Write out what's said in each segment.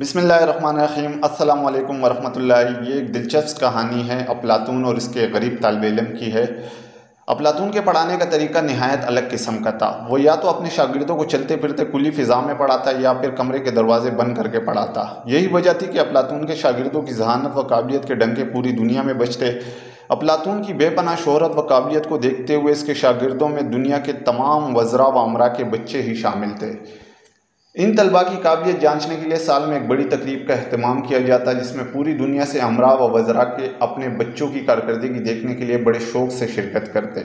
बिस्मिल्लाहिर्रहमानिर्रहीम। अस्सलाम वालेकुम वरहमतुल्लाह। ये एक दिलचस्प कहानी है अफलातून और इसके गरीब तालिब इल्म की है। अफलातून के पढ़ाने का तरीका नहायत अलग किस्म का था। वो या तो अपने शागिर्दों को चलते फिरते खुली फ़िज़ा में पढ़ाता या फिर कमरे के दरवाजे बंद करके पढ़ाता। यही वजह थी कि अफलातून के शागिर्दों की ज़हानत व काबिलियत के डंके पूरी दुनिया में बजते। अफलातून की बेपनाह शोहरत व काबिलियत को देखते हुए इसके शागिर्दों में दुनिया के तमाम वज़रा व अमरा के बच्चे ही शामिल थे। इन तलबा की काबिलियत जांचने के लिए साल में एक बड़ी तकरीब का अहतमाम किया जाता, जिसमें पूरी दुनिया से अमरा व वज़रा के अपने बच्चों की कारकर्दगी देखने के लिए बड़े शौक़ से शिरकत करते।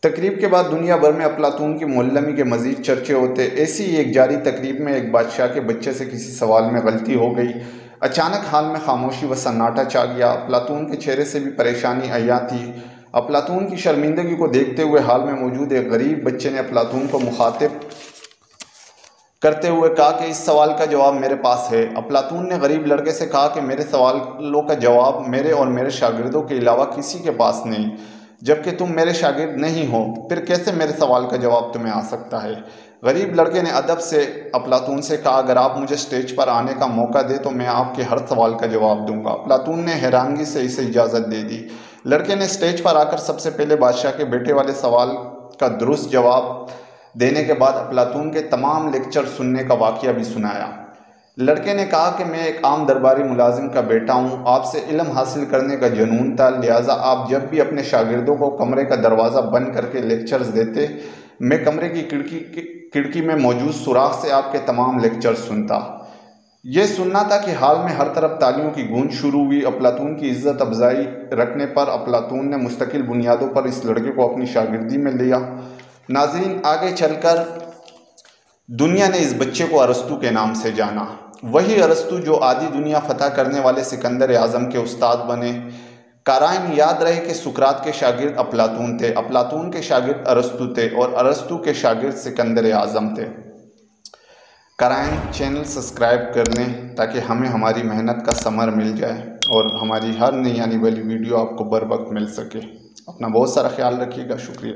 तकरीब के बाद दुनिया भर में अफलातून की मुअल्लमी के मज़ीद चर्चे होते। ऐसी ही एक जारी तकरीब में एक बादशाह के बच्चे से किसी सवाल में गलती हो गई। अचानक हाल में खामोशी व सन्नाटा छा गया। अफलातून के चेहरे से भी परेशानी अया थी। अफलातून की शर्मिंदगी को देखते हुए हाल में मौजूद एक गरीब बच्चे ने अफलातून को मुखातिब करते हुए कहा कि इस सवाल का जवाब मेरे पास है। अफलातून ने गरीब लड़के से कहा कि मेरे सवालों का जवाब मेरे और मेरे शागिर्दों के अलावा किसी के पास नहीं, जबकि तुम मेरे शागिर्द नहीं हो, फिर कैसे मेरे सवाल का जवाब तुम्हें आ सकता है। गरीब लड़के ने अदब से अफलातून से कहा, अगर आप मुझे स्टेज पर आने का मौका दे तो मैं आपके हर सवाल का जवाब दूंगा। अफलातून ने हैरानगी से इसे इजाज़त दे दी। लड़के ने स्टेज पर आकर सबसे पहले बादशाह के बेटे वाले सवाल का दुरुस्त जवाब देने के बाद अफलातून के तमाम लेक्चर सुनने का वाक़या भी सुनाया। लड़के ने कहा कि मैं एक आम दरबारी मुलाजिम का बेटा हूँ, आपसे इल्म हासिल करने का जुनून था, लिहाजा आप जब भी अपने शागिर्दों को कमरे का दरवाज़ा बंद करके लेक्चर्स देते, मैं कमरे की खिड़की में मौजूद सुराख से आपके तमाम लेक्चर्स सुनता। यह सुनना था कि हाल में हर तरफ तालियों की गूंज शुरू हुई। अफलातून की इज़्ज़त अफजाई रखने पर अफलातून ने मुस्तकिल बुनियादों पर इस लड़के को अपनी शागिर्दी में लिया। नाज़रीन, आगे चलकर दुनिया ने इस बच्चे को अरस्तू के नाम से जाना। वही अरस्तू जो आधी दुनिया फतह करने वाले सिकंदर आज़म के उस्ताद बने। काराइन याद रहे कि सुकरात के शागिर्द अफलातून थे, अफलातून के शागिर्द अरस्तू थे और अरस्तू के शागिर्द सिकंदर आज़म थे। काराइन चैनल सब्सक्राइब कर लें ताकि हमें हमारी मेहनत का समर मिल जाए और हमारी हर नई आने वाली वीडियो आपको बर वक्त मिल सके। अपना बहुत सारा ख्याल रखिएगा। शुक्रिया।